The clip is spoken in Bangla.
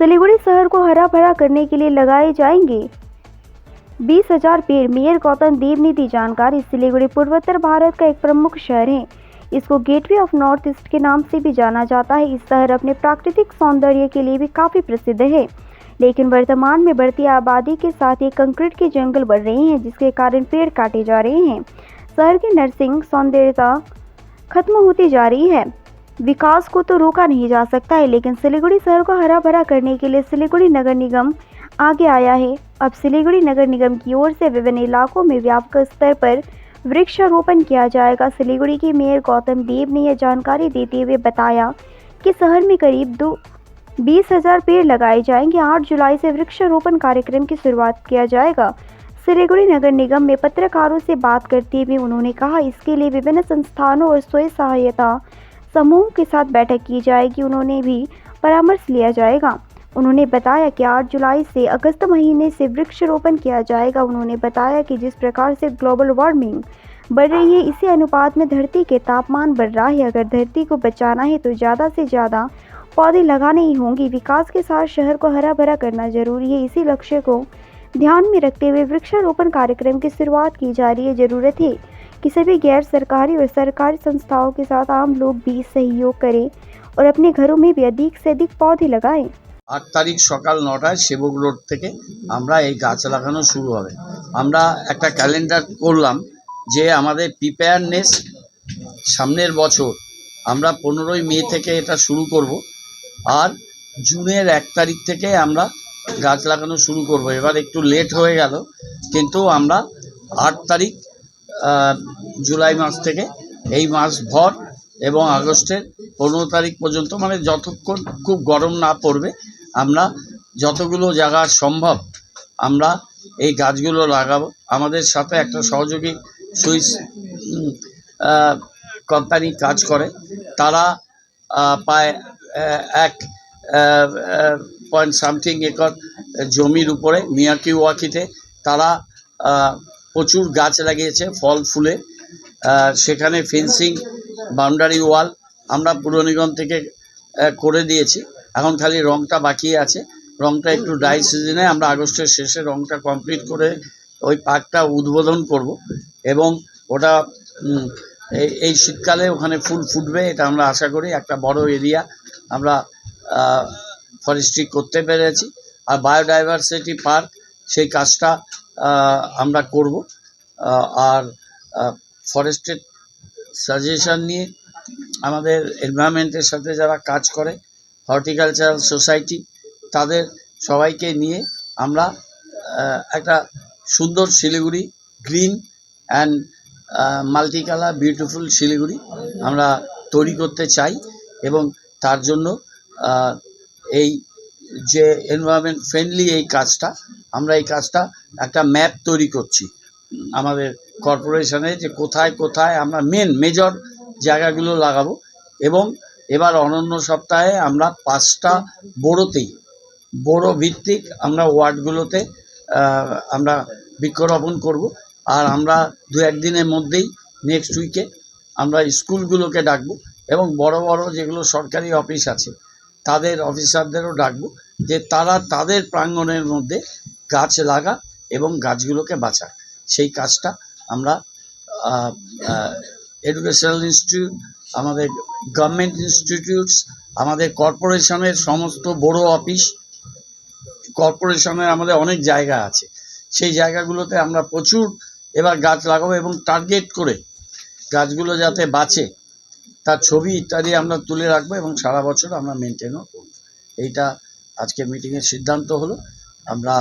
सिलीगुड़ी शहर को हरा भरा करने के लिए लगाए जाएंगे 20,000 पेड़। मेयर गौतम देव ने दी जानकारी। सिलीगुड़ी पूर्वोत्तर भारत का एक प्रमुख शहर है। इसको गेटवे ऑफ नॉर्थ ईस्ट के नाम से भी जाना जाता है। इस शहर अपने प्राकृतिक सौंदर्य के लिए भी काफ़ी प्रसिद्ध है, लेकिन वर्तमान में बढ़ती आबादी के साथ ही कंक्रीट के जंगल बढ़ रहे हैं, जिसके कारण पेड़ काटे जा रहे हैं। शहर की नर्सिंग सौंदर्यता खत्म होती जा रही है। विकास को तो रोका नहीं जा सकता है, लेकिन सिलीगुड़ी शहर को हरा भरा करने के लिए सिलीगुड़ी नगर निगम आगे आया है। अब सिलीगुड़ी नगर निगम की ओर से विभिन्न इलाकों में व्यापक स्तर पर वृक्षारोपण किया जाएगा। सिलीगुड़ी के मेयर गौतम देव ने यह जानकारी देते हुए बताया कि शहर में करीब 20,000 पेड़ लगाए जाएंगे। 8 जुलाई से वृक्षारोपण कार्यक्रम की शुरुआत किया जाएगा। सिलीगुड़ी नगर निगम में पत्रकारों से बात करते हुए उन्होंने कहा, इसके लिए विभिन्न संस्थानों और स्वयं सहायता समूह के साथ बैठक की जाएगी। उन्होंने भी परामर्श लिया जाएगा। उन्होंने बताया कि 8 जुलाई से अगस्त महीने से वृक्षारोपण किया जाएगा। उन्होंने बताया कि जिस प्रकार से ग्लोबल वार्मिंग बढ़ रही है, इसी अनुपात में धरती के तापमान बढ़ रहा है। अगर धरती को बचाना है तो ज़्यादा से ज़्यादा पौधे लगाने ही होंगे। विकास के साथ शहर को हरा भरा करना जरूरी है। इसी लक्ष्य को ध्यान में रखते हुए वृक्षारोपण कार्यक्रम की शुरुआत की जा रही है। जरूरत है कि सभी गैर सरकारी और सरकारी संस्थाओं के साथ आम लोग भी सहयोग करें और अपने घरों में भी अधिक से अधिक पौधे लगाएं। 8 তারিখ সকাল 9টায় সেবক রোড থেকে আমরা এই গাছ লাগানো শুরু হবে। আমরা একটা ক্যালেন্ডার করলাম যে আমাদের প্রিপেয়ারনেস সামনের বছর আমরা 15ই মে থেকে এটা শুরু করব, আর জুনের 1 তারিখ থেকে আমরা গাছ লাগানো শুরু করব। এবার একটু লেট হয়ে গেল, কিন্তু আমরা 8 তারিখ জুলাই মাস থেকে এই মাস ভর এবং আগস্টের 15 তারিখ পর্যন্ত, মানে যতক্ষণ খুব গরম না পড়বে, আমরা যতগুলো জায়গা সম্ভব আমরা এই গাছগুলো লাগাবো। আমাদের সাথে একটা সহযোগী সুইস কোম্পানি কাজ করে। তারা প্রায় 1.something একর জমির উপরে মিয়াকিওয়াকিতে তারা প্রচুর গাছ লাগিয়েছে ফল ফুলে। সেখানে ফেন্সিং, বাউন্ডারি ওয়াল আমরা পুর নিগম থেকে করে দিয়েছি। এখন খালি রংটা বাকি আছে। রংটা একটু ড্রাই সিজনে আমরা আগস্টের শেষে রংটা কমপ্লিট করে ওই পার্কটা উদ্বোধন করব, এবং ওটা এই শীতকালে ওখানে ফুল ফুটবে, এটা আমরা আশা করি। একটা বড় এরিয়া আমরা ফরেস্ট্রি করতে পেরেছি। আর বায়োডাইভার্সিটি পার্ক, সেই কাজটা আমরা করব। আর ফরেস্টের সাজেশন নিয়ে আমাদের এনভায়রনমেন্টের সাথে যারা কাজ করে, হর্টিকালচারাল সোসাইটি, তাদের সবাইকে নিয়ে আমরা একটা সুন্দর Siliguri, green and multi colour beautiful Siliguri আমরা তৈরি করতে চাই। এবং তার জন্য এই যে এনভায়রনমেন্ট ফ্রেন্ডলি এই কাজটা, আমরা এই কাজটা একটা ম্যাপ তৈরি করছি আমাদের কর্পোরেশনে, যে কোথায় কোথায় আমরা মেজর জায়গাগুলো লাগাবো। এবং এবার অনন্য সপ্তাহে আমরা 5টা বড়ো ভিত্তিক আমরা ওয়ার্ডগুলোতে আমরা বৃক্ষরোপণ করব। আর আমরা 2-1 দিনের মধ্যেই নেক্সট উইকে আমরা স্কুলগুলোকে ডাকবো, এবং বড় বড় যেগুলো সরকারি অফিস আছে তাদের অফিসারদেরও ডাকবো, যে তারা তাদের প্রাঙ্গণের মধ্যে গাছ লাগা এবং গাছগুলোকে বাঁচা। সেই কাজটা আমরা এডুকেশনাল ইনস্টিটিউট, আমাদের গভর্নমেন্ট ইনস্টিটিউটস, আমাদের কর্পোরেশনের সমস্ত বড় অফিস, কর্পোরেশনের আমাদের অনেক জায়গা আছে, সেই জায়গাগুলোতে আমরা প্রচুর এবার গাছ লাগাবো। এবং টার্গেট করে গাছগুলো যাতে বাঁচে তার ছবি ইত্যাদি আমরা তুলে রাখবো, এবং সারা বছর আমরা মেনটেনও করব। এইটা আজকে মিটিংয়ের সিদ্ধান্ত হলো। আমরা